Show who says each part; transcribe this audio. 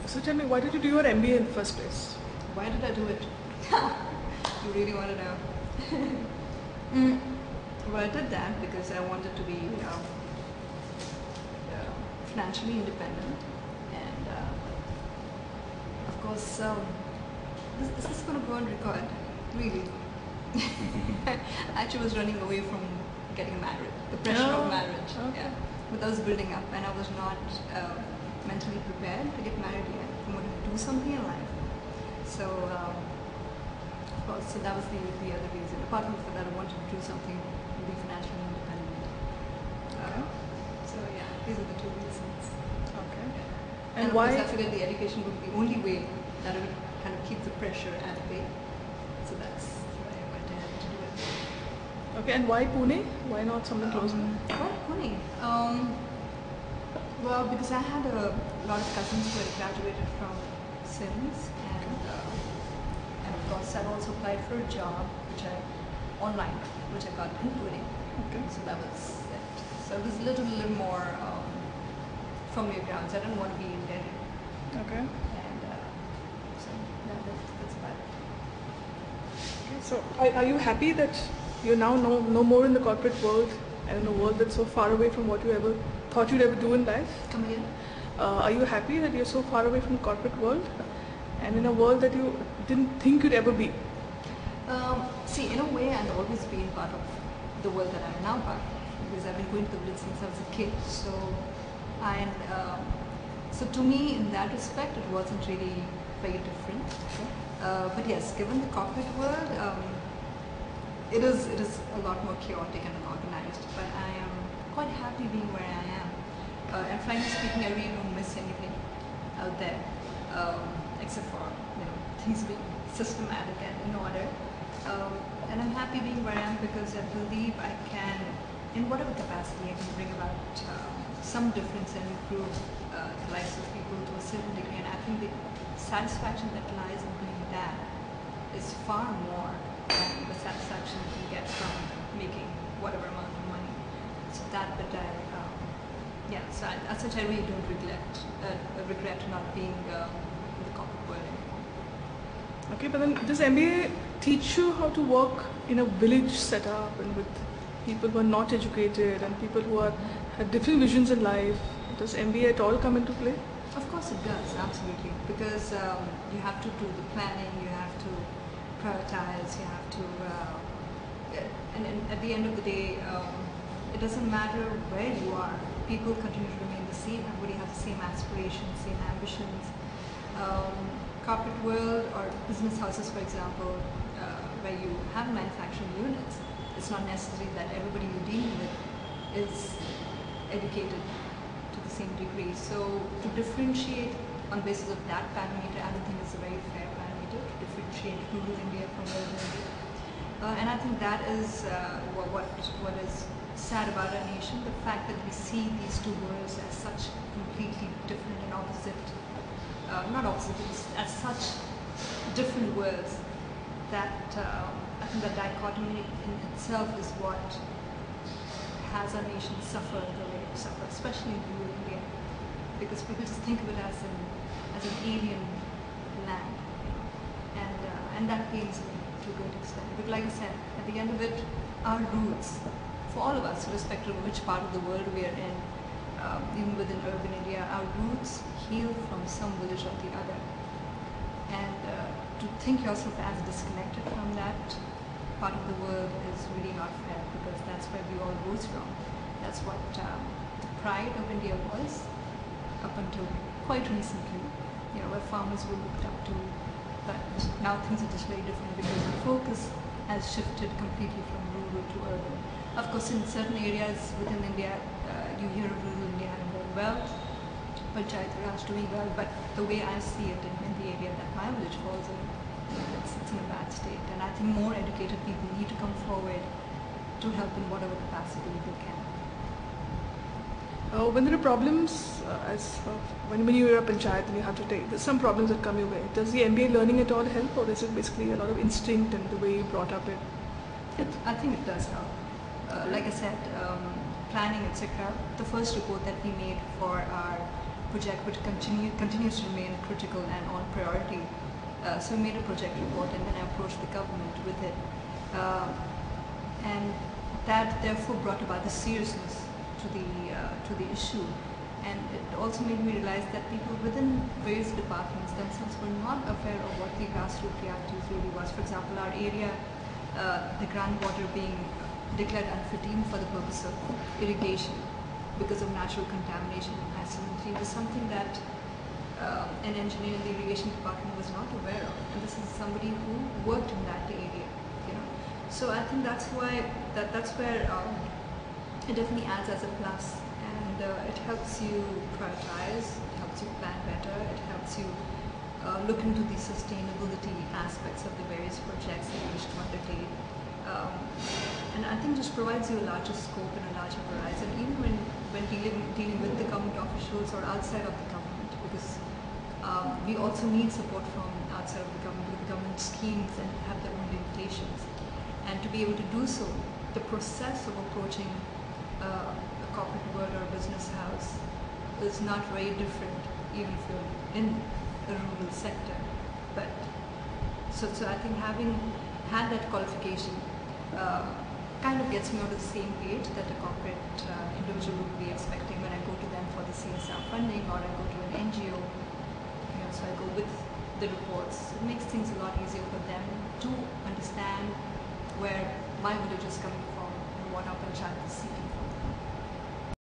Speaker 1: So tell me, why did you do your MBA in the first place?
Speaker 2: Why did I do it? You really want to know? Well, I did that because I wanted to be financially independent, and of course, this is going to go on record, really. I actually was running away from getting married, the pressure of marriage.
Speaker 1: Okay.
Speaker 2: Yeah, but that was building up, and I was not mentally prepared to get married yet. I wanted to do something in life. So, of course, so that was the other reason. Apart from that, I wanted to do something to be financially independent. So yeah, these are the two reasons.
Speaker 1: Okay.
Speaker 2: And of
Speaker 1: why?
Speaker 2: course, I figured the education would be the only way that I would kind of keep the pressure at bay. So that's why I went ahead to do it.
Speaker 1: Okay, and why Pune? Why not something closer?
Speaker 2: Why Pune? Well, because I had a lot of cousins who had graduated from SIMS, and of course I've also applied for a job online, which I got in Pune.
Speaker 1: Okay.
Speaker 2: So that was it. So it was a little more familiar grounds. I didn't want to be in Delhi.
Speaker 1: Okay.
Speaker 2: And so yeah, that's about it.
Speaker 1: Okay. So are you happy that you're now no more in the corporate world and in a world that's so far away from what you ever thought you'd ever do in life?
Speaker 2: Come again?
Speaker 1: Are you happy that you're so far away from the corporate world and in a world that you didn't think you'd ever be?
Speaker 2: See, in a way, I've always been part of the world that I'm now part of, because I've been going to the village since I was a kid. So to me, in that respect, it wasn't really very different. But yes, given the corporate world, it is a lot more chaotic and unorganized. But I am quite happy being where I am. And frankly speaking, I really don't miss anything out there, except for things being systematic and in order. And I'm happy being where I am because I believe I can, in whatever capacity, I can bring about some difference and improve the lives of people to a certain degree. And I think the satisfaction that lies in doing that is far more than the satisfaction you can get from making whatever amount of money. So that bit so as such I really don't regret not being in the corporate world anymore.
Speaker 1: Okay, but then does MBA teach you how to work in a village setup and with people who are not educated and people who have different visions in life? Does MBA at all come into play?
Speaker 2: Of course it does, absolutely. Because you have to do the planning, you have to prioritize, you have to, and at the end of the day, it doesn't matter where you are. People continue to remain the same. Everybody has the same aspirations, same ambitions. Corporate world or business houses, for example, where you have manufacturing units, it's not necessary that everybody you're dealing with is educated to the same degree. So to differentiate on basis of that parameter, I don't think it's a very fair parameter to differentiate rural India from urban India. And I think that is what is sad about our nation, the fact that we see these two worlds as such completely different and opposite, not opposite, as such different worlds, that I think that dichotomy in itself is what has our nation suffer the way it suffers, especially in rural India, because people just think of it as an alien land, and that pains me to a great extent. But like I said, at the end of it, our roots, for all of us, irrespective of which part of the world we are in, even within urban India, our roots heal from some village or the other. And to think yourself as disconnected from that part of the world is really not fair, because that's where we all rose from. That's what the pride of India was up until quite recently, where farmers were looked up to. But now things are just very different because the focus has shifted completely from rural to urban. Of course, in certain areas within India, you hear of rural India having done well, Panchayat Raj doing well, but the way I see it in the area that my village falls in, it's in a bad state. And I think more educated people need to come forward to help in whatever capacity they can.
Speaker 1: When there are problems, when you are a panchayat and you have to there's some problems that come your way. Does the MBA learning at all help, or is it basically a lot of instinct and the way you brought up it?
Speaker 2: I think it does help. Like I said, planning, etc. The first report that we made for our project would continues to remain critical and on priority. So we made a project report and then I approached the government with it. And that therefore brought about the seriousness to the issue. And it also made me realize that people within various departments themselves were not aware of what the grassroots realities really was. For example, our area, the groundwater being declared unfit even for the purpose of irrigation because of natural contamination and acidity was something that an engineer in the irrigation department was not aware of. And this is somebody who worked in that area, you know. So I think that's why that's where it definitely adds as a plus. It helps you prioritize, it helps you plan better, it helps you look into the sustainability aspects of the various projects that you wish to undertake. And I think just provides you a larger scope and a larger horizon, even when dealing with the government officials or outside of the government, because we also need support from outside of the government, because the government schemes and have their own limitations. And to be able to do so, the process of approaching a corporate world or a business house is not very different, even if you're in the rural sector. But so I think having had that qualification kind of gets me on the same page that a corporate individual would be expecting when I go to them for the CSR funding or I go to an NGO. You know, so I go with the reports. It makes things a lot easier for them to understand where my village is coming from and what our panchayat is seeking from.